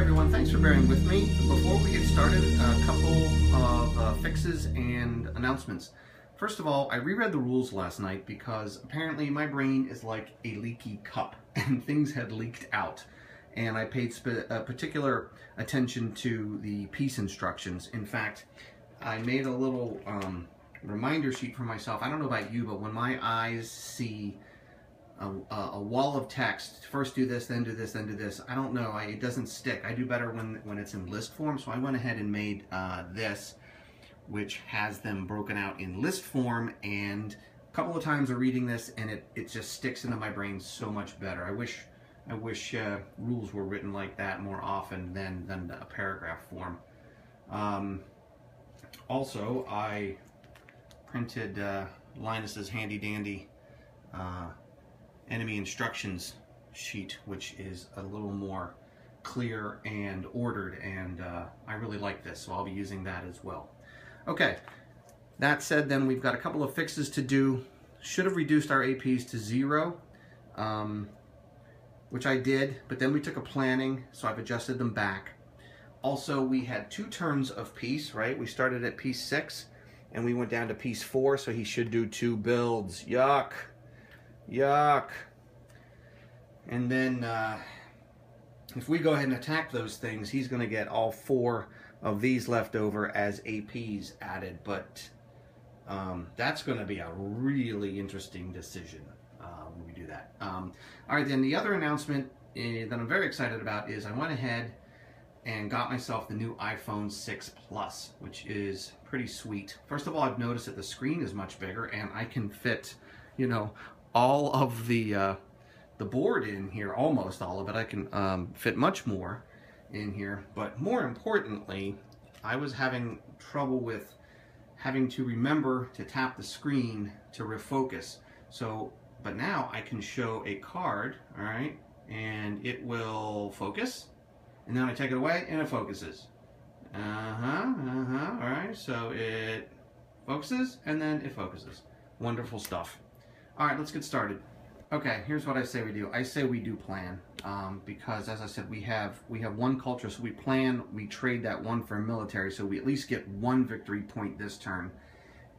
everyone, thanks for bearing with me. Before we get started, a couple of fixes and announcements. First of all, I reread the rules last night because apparently my brain is like a leaky cup and things had leaked out. And I paid particular attention to the piece instructions. In fact, I made a little reminder sheet for myself. I don't know about you, but when my eyes see a wall of text, first do this, then do this, then do this, I don't know, it doesn't stick. I do better when it's in list form, so I went ahead and made this, which has them broken out in list form, and a couple of times of reading this and it just sticks into my brain so much better. I wish rules were written like that more often than a paragraph form. Also, I printed Linus's handy dandy enemy instructions sheet, which is a little more clear and ordered, and I really like this, so I'll be using that as well. Okay, that said, then we've got a couple of fixes to do. Should have reduced our APs to 0, which I did, but then we took a planning, so I've adjusted them back. Also, we had 2 turns of piece, right? We started at piece 6 and we went down to piece 4, so he should do 2 builds. Yuck. Yuck. And then if we go ahead and attack those things, he's going to get all 4 of these left over as APs added, but that's going to be a really interesting decision when we do that. All right, then the other announcement that I'm very excited about is I went ahead and got myself the new iPhone 6 Plus, which is pretty sweet. First of all, I've noticed that the screen is much bigger and I can fit, you know, all of the board in here, almost all of it. I can fit much more in here, but more importantly, I was having trouble with having to remember to tap the screen to refocus. So, but now I can show a card, all right, and it will focus, and then I take it away and it focuses. All right, so it focuses and then it focuses. Wonderful stuff. All right, let's get started. Okay, here's what I say we do. I say we do plan, because as I said, we have 1 culture, so we plan, we trade that 1 for a military, so we at least get 1 victory point this turn,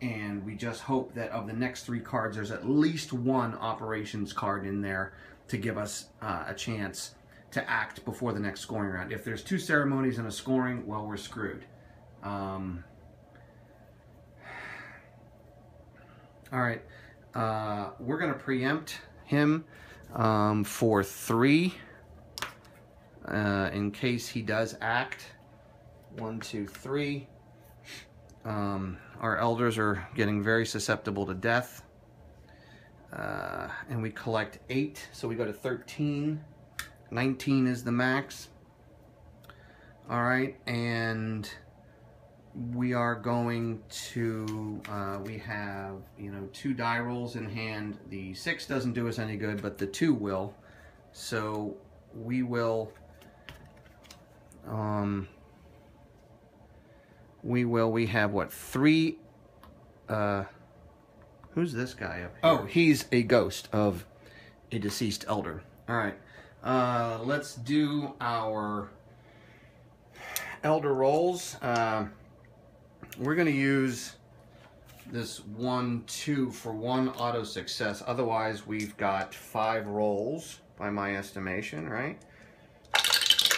and we just hope that of the next 3 cards, there's at least 1 operations card in there to give us a chance to act before the next scoring round. If there's 2 ceremonies and a scoring, well, we're screwed. All right, we're going to preempt him for 3 in case he does act. 1, 2, 3. Our elders are getting very susceptible to death, and we collect 8, so we go to 13. 19 is the max. All right, and we are going to, we have, you know, 2 die rolls in hand. The 6 doesn't do us any good, but the 2 will. So we will, we have what, 3, who's this guy up here? Oh, he's a ghost of a deceased elder. All right, let's do our elder rolls. We're going to use this 1, 2 for 1 auto success. Otherwise, we've got 5 rolls by my estimation, right?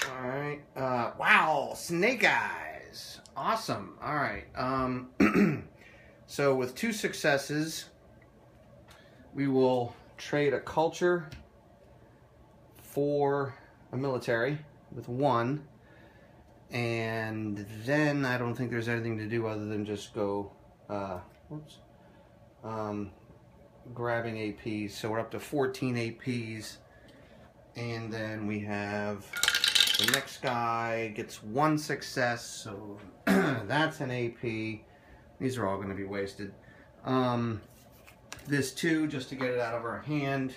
All right. Wow, snake eyes. Awesome. All right. So with 2 successes, we will trade a culture for a military with 1. And then I don't think there's anything to do other than just go, grabbing APs. So we're up to 14 APs. And then we have the next guy gets 1 success. So that's an AP. These are all going to be wasted. This 2, just to get it out of our hand.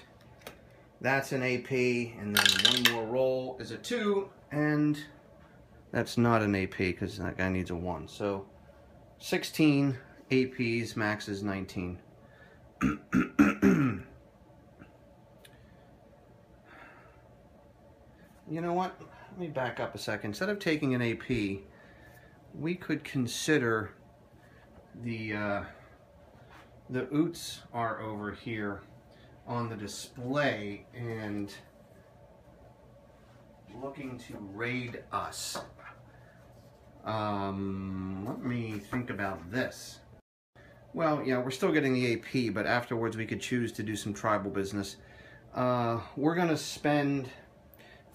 That's an AP. And then 1 more roll is a 2. And that's not an AP because that guy needs a 1. So 16 APs, max is 19. You know what? let me back up a second. Instead of taking an AP, we could consider the oots are over here on the display and looking to raid us. Let me think about this. Well, yeah, we're still getting the AP, but afterwards we could choose to do some tribal business. We're gonna spend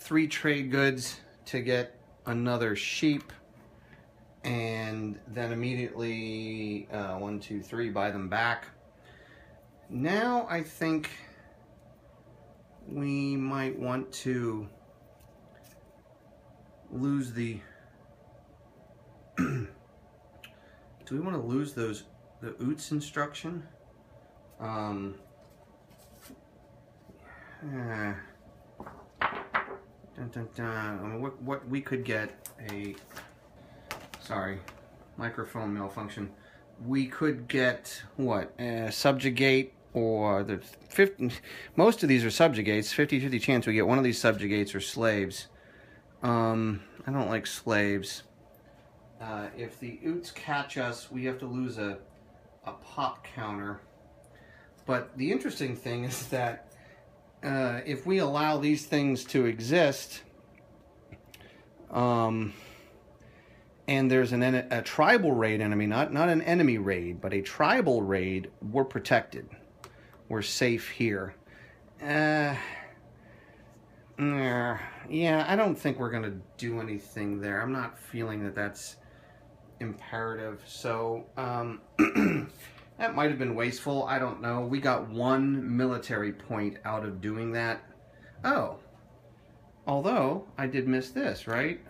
3 trade goods to get another sheep, and then immediately 1, 2, 3 buy them back. Now I think we might want to lose the do we want to lose the oots instruction? Dun, dun, dun. I mean, what we could get sorry, microphone malfunction. We could get what, subjugate, or the 50, most of these are subjugates. 50-50 chance we get one of these subjugates or slaves. I don't like slaves. If the oots catch us, we have to lose a pop counter. But the interesting thing is that if we allow these things to exist, and there's a tribal raid enemy, not an enemy raid, but a tribal raid, we're protected. We're safe here. Yeah, I don't think we're gonna do anything there. I'm not feeling that that's imperative. So that might have been wasteful. I don't know. We got 1 military point out of doing that. Oh, although I did miss this, right?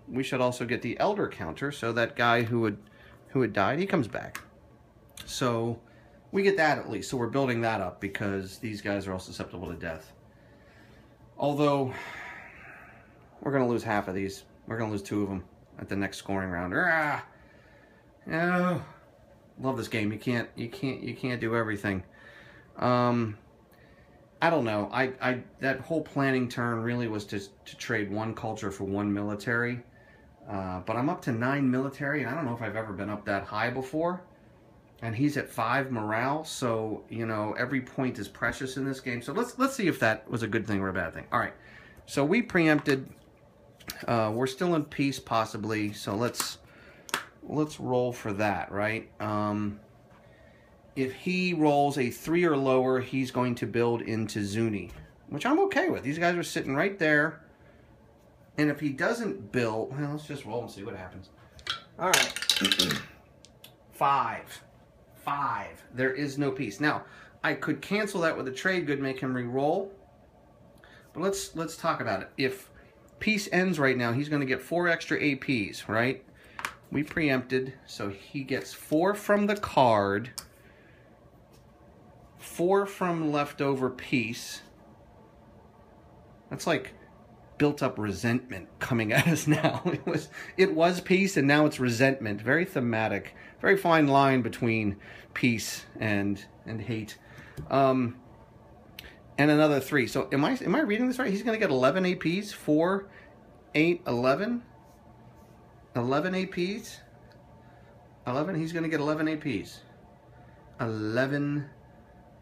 We should also get the elder counter, so that guy who had died, he comes back. So we get that at least. So we're building that up because these guys are all susceptible to death. Although we're gonna lose half of these. We're gonna lose 2 of them at the next scoring round. Oh, love this game. You can't do everything. I don't know. That whole planning turn really was to trade 1 culture for 1 military. But I'm up to 9 military, and I don't know if I've ever been up that high before. And he's at 5 morale, so you know every point is precious in this game. So let's see if that was a good thing or a bad thing. All right. So we preempted. We're still in peace, possibly. So let's roll for that, right? If he rolls a 3 or lower, he's going to build into Zuni, which I'm okay with. These guys are sitting right there. And if he doesn't build, well, let's just roll and see what happens. All right. 5. There is no peace. Now, I could cancel that with a trade good, make him re-roll. But let's talk about it. If peace ends right now, he's going to get 4 extra APs, right? We preempted, so he gets 4 from the card, 4 from leftover peace. That's like built up resentment coming at us now. It was peace and now it's resentment. Very thematic. Very fine line between peace and hate. And another 3. So am I reading this right? He's going to get 11 APs. 4, 8, 11. 11 APs. 11. He's going to get 11 APs. 11.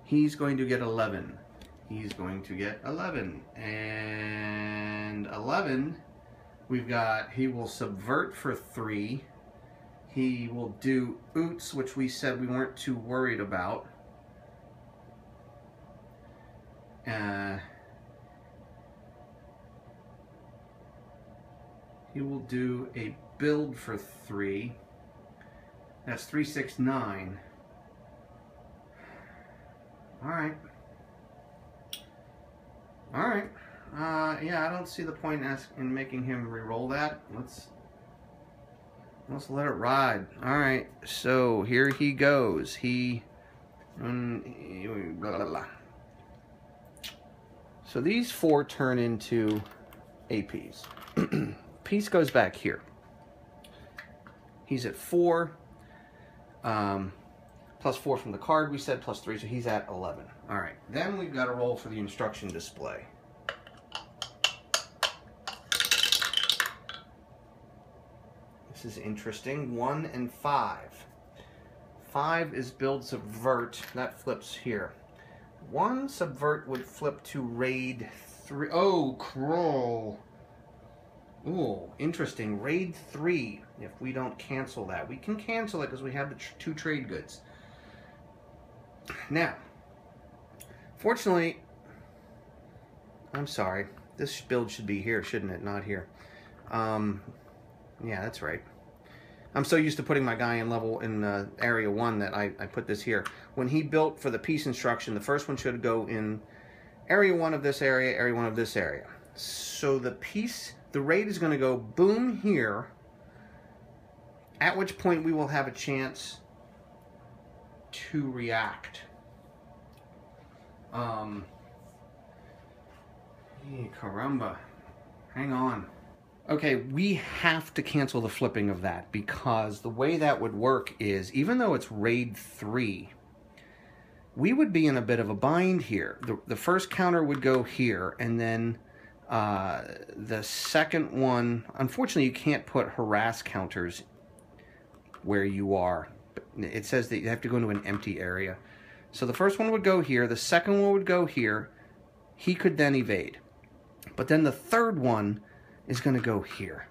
He's going to get 11. He's going to get 11. And 11, we've got, he will subvert for 3. He will do oots, which we said we weren't too worried about. He will do a build for 3. That's 3, 6, 9. All right. All right. Yeah, I don't see the point in making him re-roll that. Let's let it ride. All right. So here he goes. Blah, blah, blah. So these 4 turn into APs. Peace goes back here. He's at 4. Plus 4 from the card, we said, plus 3, so he's at 11. All right, then we've got to roll for the instruction display. This is interesting. 1 and 5. 5 is build subvert. That flips here. 1 subvert would flip to raid 3. Oh, crawl. Ooh, interesting. Raid 3. If we don't cancel that, we can cancel it because we have the 2 trade goods. Now, fortunately, I'm sorry. This build should be here, shouldn't it? Not here. Yeah, that's right. I'm so used to putting my guy in level in area 1 that I put this here. When he built for the peace instruction, the first one should go in area 1 of this area 1 of this area. So the raid is going to go boom here, at which point we will have a chance to react. Caramba. Hang on. Okay, we have to cancel the flipping of that, because the way that would work is, even though it's raid 3, we would be in a bit of a bind here. The first counter would go here, and then the second one, unfortunately you can't put harass counters where you are. It says that you have to go into an empty area. So the first one would go here, the second one would go here, he could then evade. But then the third one is going to go here.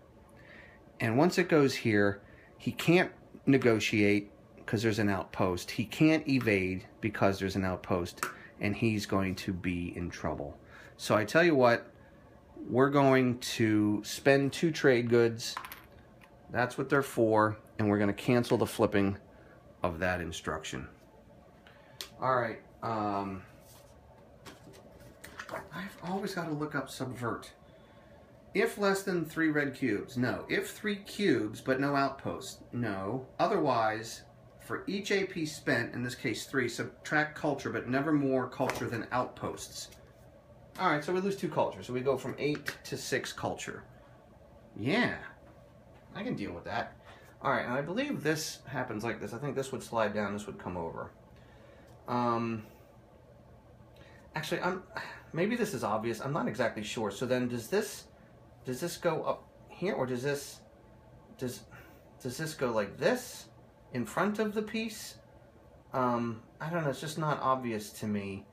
And once it goes here, he can't negotiate because there's an outpost. He can't evade because there's an outpost, and he's going to be in trouble. So I tell you what, we're going to spend 2 trade goods. That's what they're for, and we're going to cancel the flipping of that instruction. All right. I've always got to look up subvert. If less than 3 red cubes, no. If 3 cubes, but no outpost, no. Otherwise, for each AP spent, in this case 3, subtract culture, but never more culture than outposts. All right, so we lose 2 culture. So we go from 8 to 6 culture. Yeah, I can deal with that. All right, and I believe this happens like this. I think this would slide down, this would come over. Actually, maybe this is obvious. I'm not exactly sure. So then does this go up here, or does this go like this in front of the piece? I don't know. It's just not obvious to me.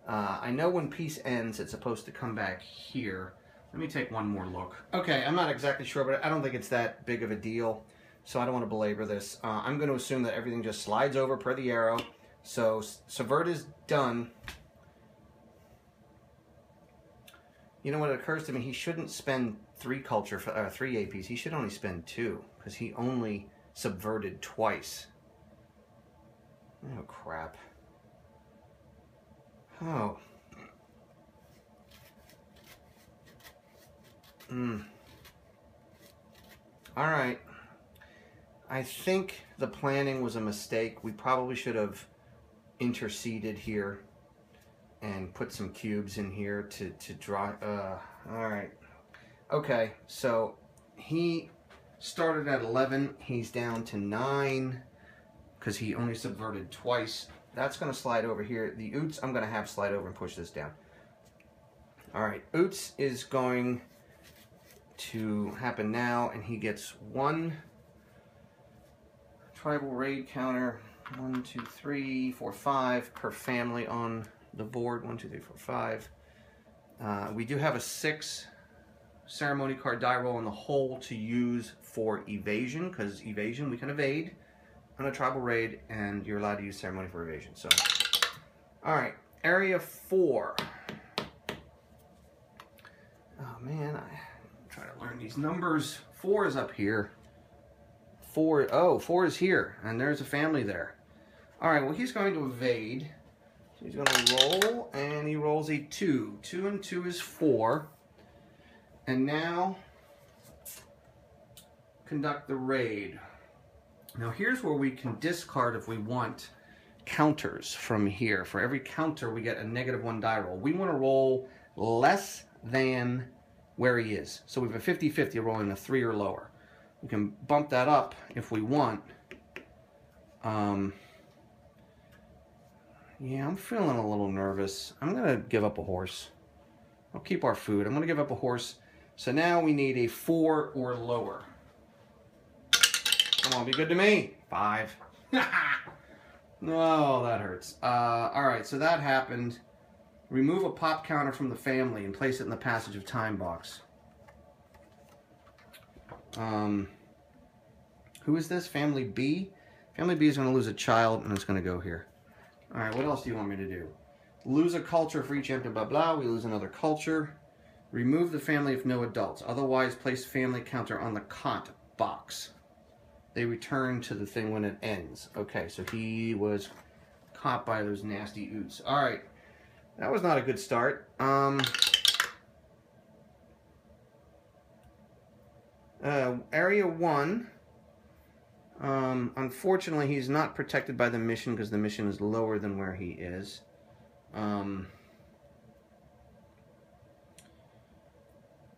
I know when piece ends, it's supposed to come back here. Let me take one more look. Okay, I'm not exactly sure, but I don't think it's that big of a deal, so I don't want to belabor this. I'm going to assume that everything just slides over per the arrow. So subvert is done. You know what, it occurs to me, he shouldn't spend 3 culture for 3 APs. He should only spend 2, because he only subverted twice. Oh crap. Oh. All right. I think the planning was a mistake. We probably should have interceded here and put some cubes in here to draw. All right. Okay, so he started at 11. He's down to 9 because he only subverted twice. That's going to slide over here. The Oots, I'm going to have slide over and push this down. All right, Oots is going to happen now, and he gets 1 tribal raid counter. 1, 2, 3, 4, 5 per family on the board. 1, 2, 3, 4, 5. We do have a 6 ceremony card die roll in the hole to use for evasion, because evasion, we can evade on a tribal raid, and you're allowed to use ceremony for evasion. So, all right, area 4. Oh man, I'm trying to learn these numbers. 4 is up here. 4 is here, and there's a family there. All right, well, he's going to evade. So he's going to roll, and he rolls a 2. 2 and 2 is 4. And now, conduct the raid. Now here's where we can discard if we want counters from here. For every counter, we get a -1 die roll. We want to roll less than where he is. So we have a 50-50 rolling a 3 or lower. We can bump that up if we want. Yeah, I'm feeling a little nervous. I'm going to give up a horse. I'll keep our food. I'm going to give up a horse. So now we need a 4 or lower. Come on, be good to me. 5. No, that hurts. All right, so that happened. Remove a pop counter from the family and place it in the passage of time box. Who is this? Family B? Family B is going to lose a child, and it's going to go here. All right, what else do you want me to do? Lose a culture for each empty blah blah. We lose another culture. Remove the family if no adults. Otherwise, place family counter on the cot box. They return to the thing when it ends. Okay, so he was caught by those nasty oots. All right, that was not a good start. Area 1. Unfortunately, he's not protected by the mission because the mission is lower than where he is.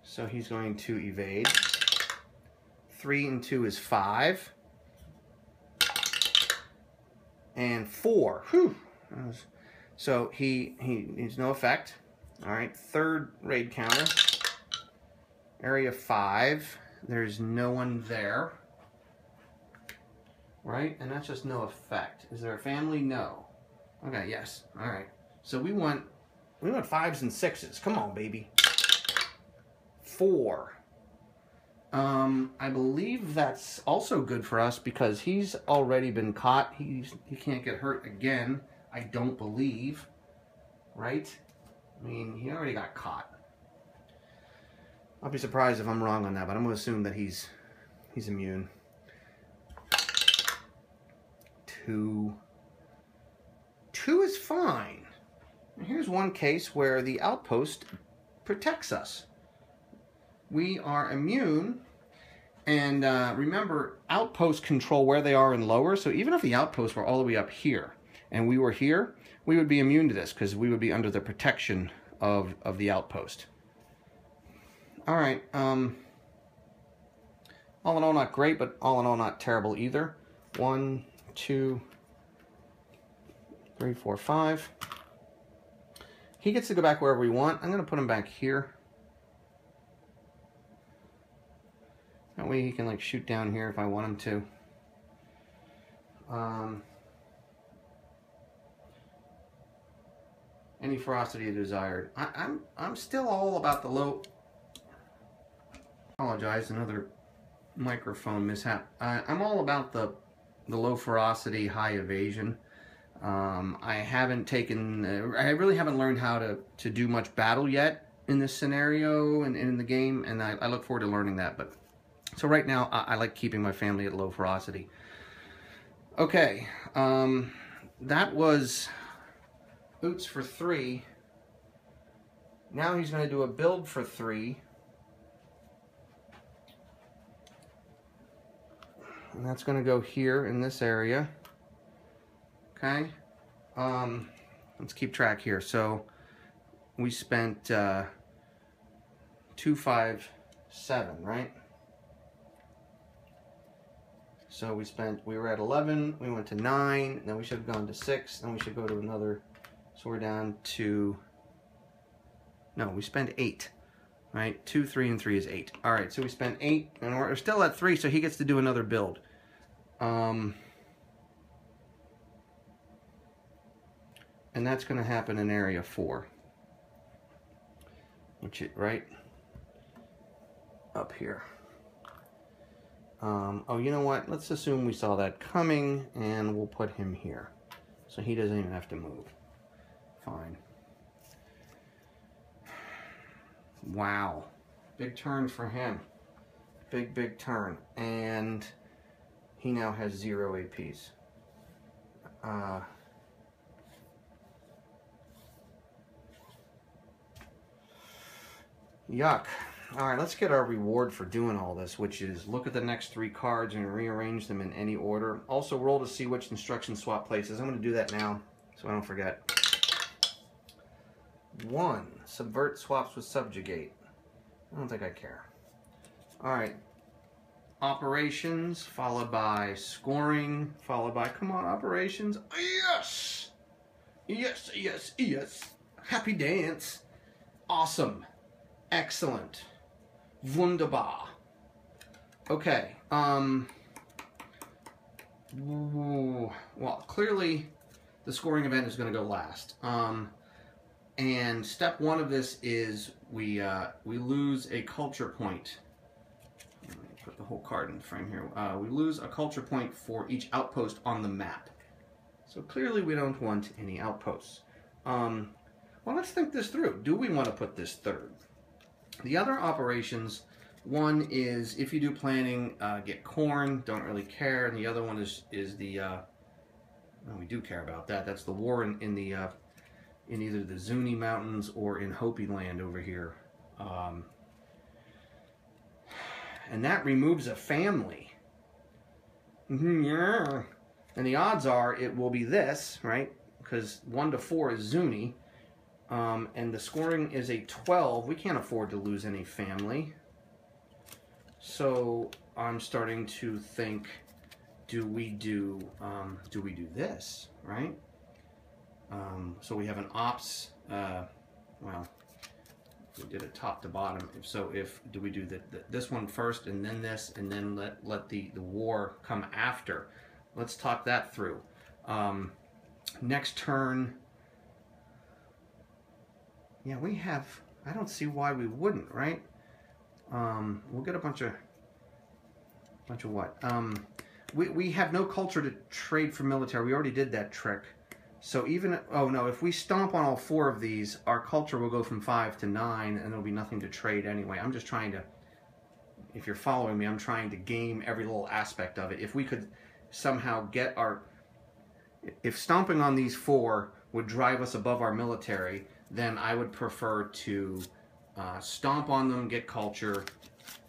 So he's going to evade. 3 and 2 is 5. And 4. Whew. So he needs no effect. All right, third raid counter. Area 5. There's no one there. Right? And that's just no effect. Is there a family? No. Okay, yes. All right. So we want 5s and 6s. Come on, baby. 4. I believe that's also good for us because he's already been caught. He can't get hurt again, I don't believe. Right? I mean, he already got caught. I'll be surprised if I'm wrong on that, but I'm going to assume that he's immune. 2. 2 is fine. And here's one case where the outpost protects us. We are immune, and remember, outposts control where they are in lower, so even if the outposts were all the way up here, and we were here, we would be immune to this, because we would be under the protection of the outpost. All right, all in all, not great, but all in all, not terrible either. 1, 2, 3, 4, 5. He gets to go back wherever we want. I'm going to put him back here. That way he can like shoot down here if I want him to. Any ferocity desired. I'm still all about the low. Apologize, another microphone mishap. I'm all about the low ferocity, high evasion. I haven't taken. I really haven't learned how to do much battle yet in this scenario and in the game, and I look forward to learning that. But so right now, I like keeping my family at low ferocity. Okay, that was Oots for 3. Now he's going to do a build for 3. And that's going to go here in this area. Okay. Let's keep track here. So we spent 2, 5, 7, right? So we were at 11, we went to 9, then we should have gone to 6, then we should go to another, so we're down to, no, we spent 8, right? 2, 3, and 3 is 8. All right, so we spent 8, and we're still at 3, so he gets to do another build. And that's going to happen in area 4, which is right up here. Oh, you know what? Let's assume we saw that coming, and we'll put him here. So he doesn't even have to move. Fine. Wow. Big turn for him. Big turn. And he now has 0 APs. Yuck. Alright, let's get our reward for doing all this, which is look at the next 3 cards and rearrange them in any order. Also roll to see which instruction swap places. I'm going to do that now so I don't forget. 1. Subvert swaps with subjugate. I don't think I care. Alright. Operations, followed by scoring, followed by, come on, operations. Yes! Yes, yes, yes. Happy dance. Awesome. Excellent. Wunderbar. Okay, Well, clearly the scoring event is going to go last. And step one of this is we lose a culture point. Let me put the whole card in the frame here. We lose a culture point for each outpost on the map. So clearly we don't want any outposts. Well, let's think this through. Do we want to put this third? The other operations, one is if you do planning, get corn, don't really care, and the other one is the well, we do care about that. That's the war in either the Zuni Mountains or in Hopi Land over here, and that removes a family. Yeah, and the odds are it will be this, right? Because 1 to 4 is Zuni. And the scoring is a 12. We can't afford to lose any family. So I'm starting to think, do we do this, right? So we have an ops, well, we did it top to bottom. Do we do this one first and then this, and then let the war come after? Let's talk that through. Next turn, yeah, we have, I don't see why we wouldn't, right? We'll get a bunch of what? We have no culture to trade for military. We already did that trick. So even, oh no, if we stomp on all 4 of these, our culture will go from 5 to 9, and there'll be nothing to trade anyway. I'm just trying to, if you're following me, I'm trying to game every little aspect of it. If we could somehow get if stomping on these 4 would drive us above our military, then I would prefer to stomp on them, get culture,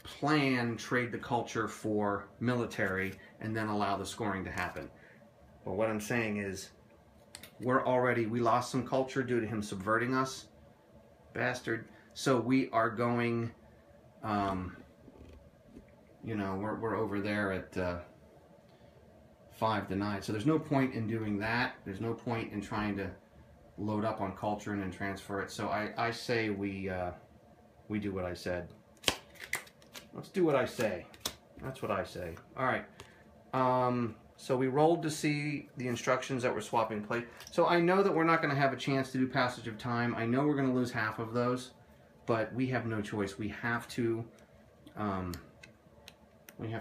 plan, trade the culture for military, and then allow the scoring to happen. But what I'm saying is, we lost some culture due to him subverting us, bastard. So we are going, you know, we're over there at 5 to 9. So there's no point in doing that. There's no point in trying to load up on culture and then transfer it. So I say we do what I said. Let's do what I say. That's what I say. All right. So we rolled to see the instructions that we're swapping plate. So I know that we're not going to have a chance to do passage of time. I know we're going to lose half of those, but we have no choice. We have to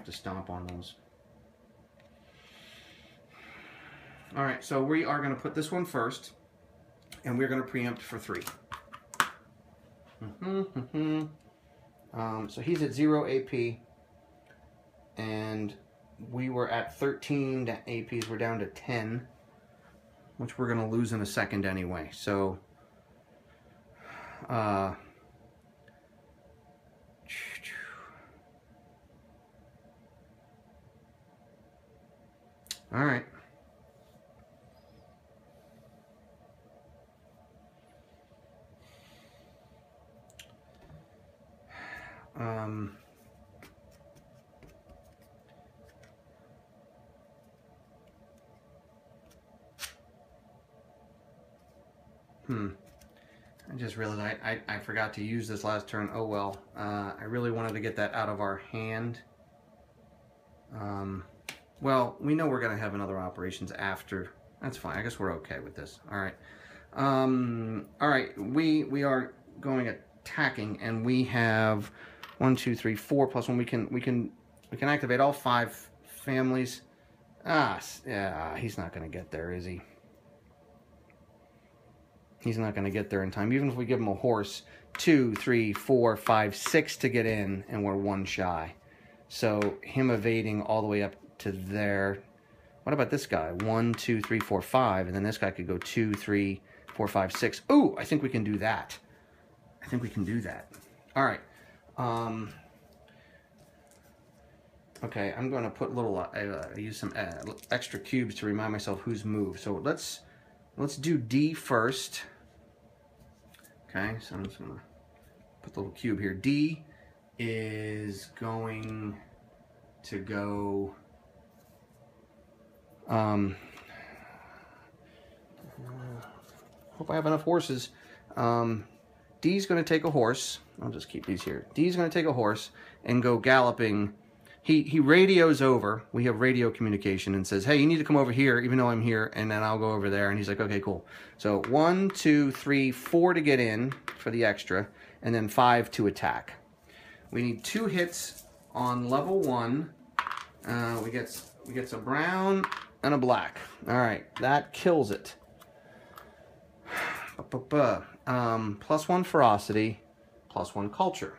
stomp on those. All right. So we are going to put this one first, and we're going to preempt for 3. So he's at 0 AP, and we were at 13 APs. We're down to 10, which we're going to lose in a second anyway. So, all right. I just realized I forgot to use this last turn. Oh well. I really wanted to get that out of our hand. Well, we know we're going to have another operations after. That's fine. I guess we're okay with this. All right. All right. We are going attacking, and we have 1, 2, 3, 4 plus 1. We can activate all 5 families. Yeah, he's not going to get there, is he? He's not going to get there in time. Even if we give him a horse, 2, 3, 4, 5, 6 to get in, and we're 1 shy. So him evading all the way up to there. What about this guy? 1, 2, 3, 4, 5, and then this guy could go 2, 3, 4, 5, 6. Ooh, I think we can do that. I think we can do that. All right. Okay, I'm going to put little. Use some extra cubes to remind myself who's moved. So let's do D first. Okay, so I'm just going to put the little cube here. D is going to go. Hope I have enough horses. D's going to take a horse. I'll just keep these here. D's going to take a horse and go galloping he radios over. We have radio communication and says, hey, you need to come over here, even though I'm here, and then I'll go over there. And he's like, okay, cool. So 1, 2, 3, 4 to get in for the extra, and then 5 to attack. We need 2 hits on level 1. We get a brown and a black. All right, that kills it. +1 ferocity, +1 culture.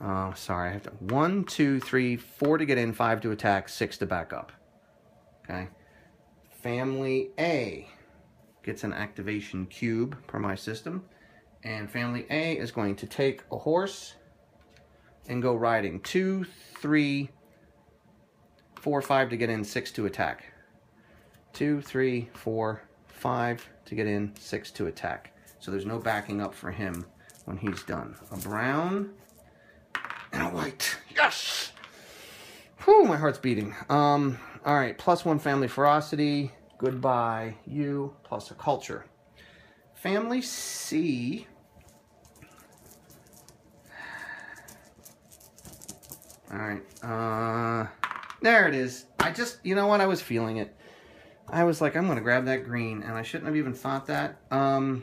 Oh, sorry, I have to 1, 2, 3, 4 to get in, 5 to attack, 6 to back up. Okay. Family A gets an activation cube per my system. And family A is going to take a horse and go riding. 2, 3, 4, 5 to get in, 6 to attack. 2, 3, 4, 5 to get in, 6 to attack. So there's no backing up for him when he's done. A brown and a white. Yes! Whew, my heart's beating. All right, +1 family ferocity. Goodbye, you, plus a culture. Family C. All right, there it is. You know what? I was feeling it. I was like, I'm going to grab that green, and I shouldn't have even thought that. Now,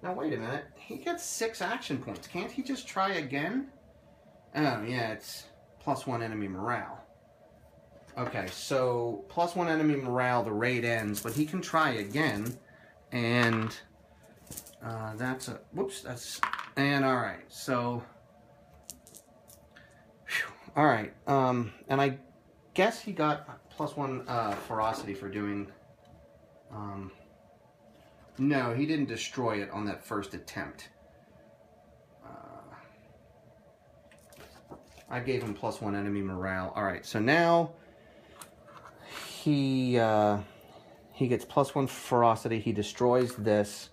wait a minute. He gets 6 action points. Can't he just try again? Oh, yeah, it's +1 enemy morale. Okay, so +1 enemy morale, the raid ends, but he can try again, and that's a, whoops, that's, and all right, so, whew, all right, and I guess he got +1 ferocity for doing, no, he didn't destroy it on that first attempt. I gave him +1 enemy morale. All right, so now he gets +1 ferocity. He destroys this.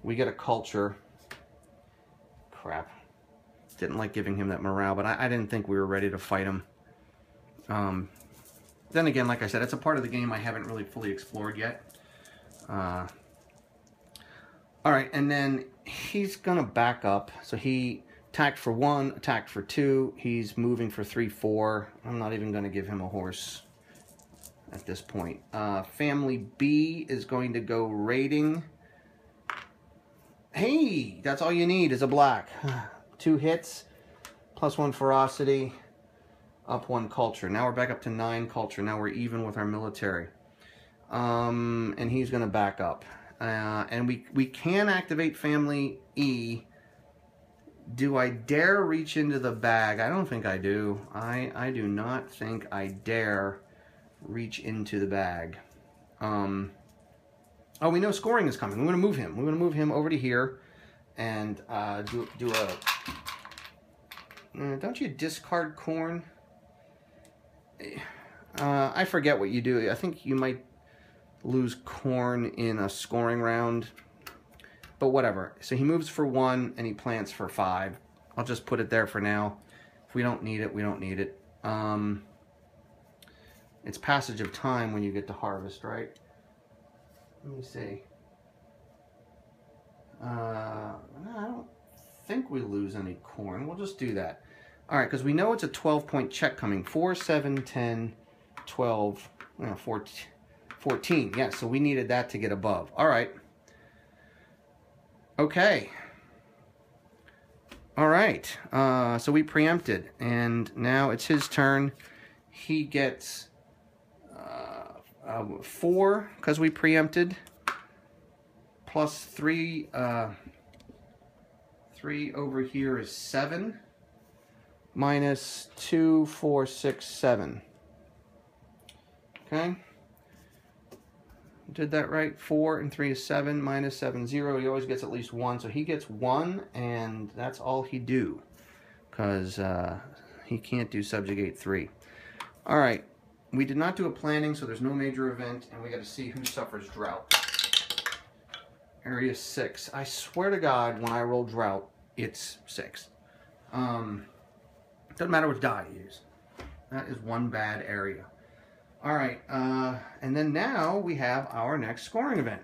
We get a culture. Crap. Didn't like giving him that morale, but I didn't think we were ready to fight him. Then again, like I said, it's a part of the game I haven't really fully explored yet. All right, and then he's gonna back up. So he attacked for 1, attacked for 2. He's moving for 3, 4. I'm not even gonna give him a horse at this point. Family B is going to go raiding. Hey, that's all you need is a black. 2 hits, +1 ferocity, up 1 culture. Now we're back up to 9 culture. Now we're even with our military. And he's going to back up. And we can activate family E. Do I dare reach into the bag? I don't think I do. I do not think I dare reach into the bag. Oh, we know scoring is coming. We're going to move him. We're going to move him over to here and do a... don't you discard corn? I forget what you do. I think you might lose corn in a scoring round. But whatever. So he moves for 1 and he plants for 5. I'll just put it there for now. If we don't need it, we don't need it. It's passage of time when you get to harvest, right? Let me see. No, I don't think we lose any corn. We'll just do that. All right, because we know it's a 12-point check coming. 4, 7, 10, 12, 14. Yeah, so we needed that to get above. All right. Okay. All right. So we preempted, and now it's his turn. He gets 4 because we preempted, plus 3. 3 over here is 7. Minus 2, 4, 6, 7. Okay. Did that right? 4 and 3 is 7. Minus 7, 0. He always gets at least 1. So he gets 1, and that's all he do. Because he can't do subjugate 3. All right. We did not do a planning, so there's no major event, and we got to see who suffers drought. Area 6. I swear to God, when I roll drought, it's 6. Doesn't matter which die you use. That is one bad area. All right, and then now we have our next scoring event.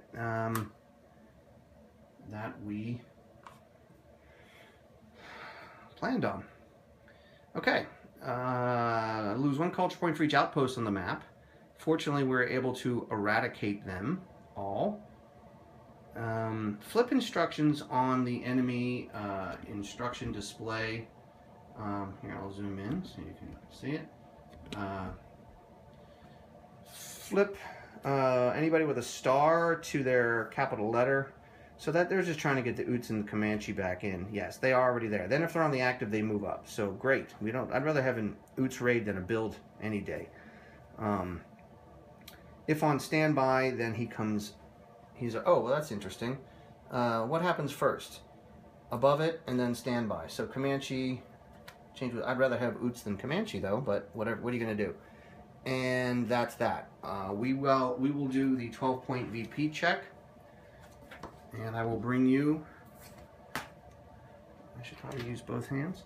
planned on. Okay, lose 1 culture point for each outpost on the map. Fortunately, we're able to eradicate them all. Flip instructions on the enemy instruction display. Here, I'll zoom in so you can see it. Flip anybody with a star to their capital letter, so that they're just trying to get the Utes and the Comanche back in. Yes, they are already there. Then if they're on the active, they move up. So great. I'd rather have an Utes raid than a build any day. If on standby, then oh, well, that's interesting. What happens first? Above it and then standby. So Comanche, change. I'd rather have Utes than Comanche though, but whatever. What are you gonna do? And that's that. We will do the 12-point VP check, and I will bring you. I should probably use both hands.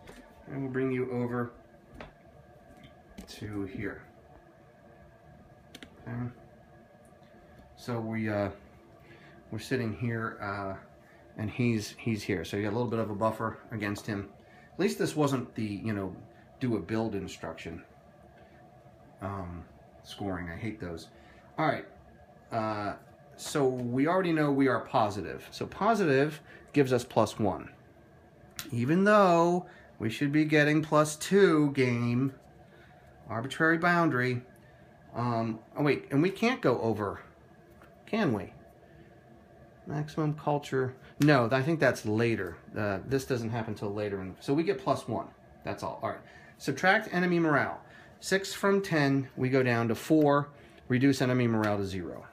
And we'll bring you over to here. Okay. So we're sitting here, and he's here. So you got a little bit of a buffer against him. At least this wasn't the do a build instruction. Scoring, I hate those. All right, so we already know we are positive. So positive gives us +1, even though we should be getting +2 game. Arbitrary boundary. Oh wait, and we can't go over, can we? Maximum culture. No, I think that's later. This doesn't happen until later. So we get +1. That's all. All right. Subtract enemy morale. 6 from 10, we go down to 4. Reduce enemy morale to 0.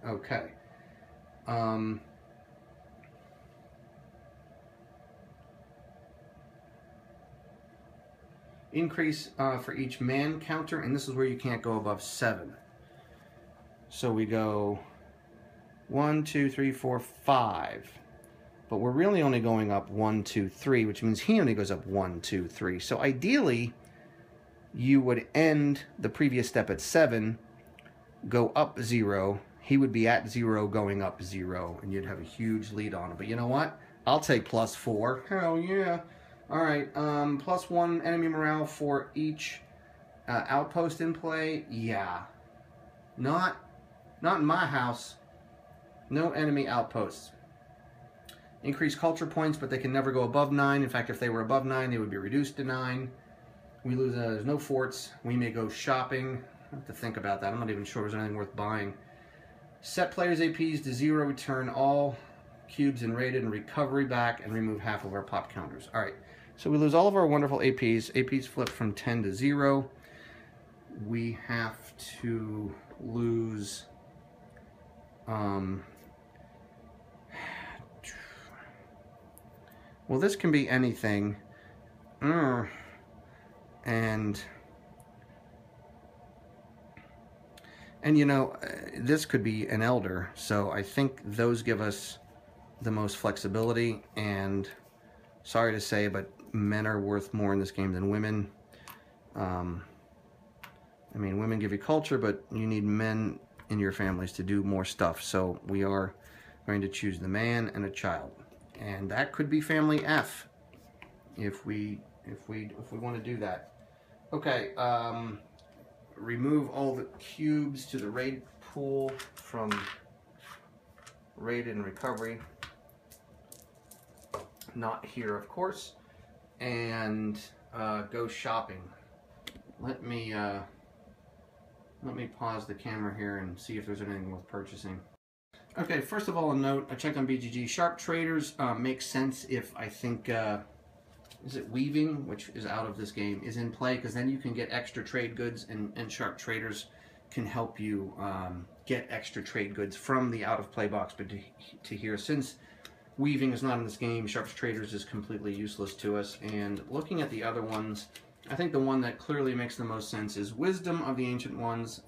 Okay. Increase for each man counter, and this is where you can't go above 7. So we go 1, 2, 3, 4, 5. But we're really only going up 1, 2, 3, which means he only goes up 1, 2, 3. So ideally, you would end the previous step at 7, go up 0. He would be at 0, going up 0, and you'd have a huge lead on him. But you know what? I'll take +4. Hell yeah. All right, +1 enemy morale for each outpost in play. Yeah. Not in my house. No enemy outposts. Increase culture points, but they can never go above 9. In fact, if they were above 9, they would be reduced to 9. We lose, there's no forts. We may go shopping. I have to think about that. I'm not even sure there's anything worth buying. Set players' APs to 0. Return all cubes and rated and recovery back, and remove half of our pop counters. All right. So we lose all of our wonderful APs. APs flip from 10 to 0. We have to lose... well, this can be anything. And this could be an elder, so I think those give us the most flexibility. And sorry to say, but men are worth more in this game than women. I mean, women give you culture, but you need men in your families to do more stuff. So we are going to choose the man and a child, and that could be family F if we want to do that. Okay, remove all the cubes to the raid pool from raid and recovery. Not here, of course. And go shopping. Let me pause the camera here and see if there's anything worth purchasing. Okay, first of all, a note. I checked on BGG. Sharp traders make sense if I think is it weaving, which is out of this game, is in play, because then you can get extra trade goods, and sharp traders can help you get extra trade goods from the out of play box. But to here, since weaving is not in this game, sharp traders is completely useless to us. And looking at the other ones, I think the one that clearly makes the most sense is Wisdom of the Ancient Ones.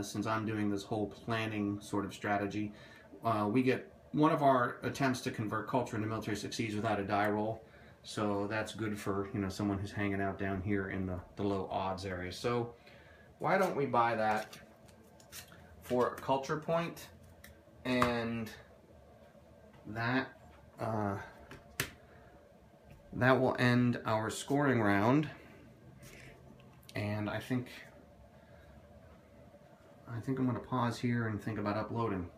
Since I'm doing this whole planning sort of strategy, we get one of our attempts to convert culture into military succeeds without a die roll. So that's good for someone who's hanging out down here in the low odds area. So why don't we buy that for a culture point, and that that will end our scoring round. And I think I'm going to pause here and think about uploading.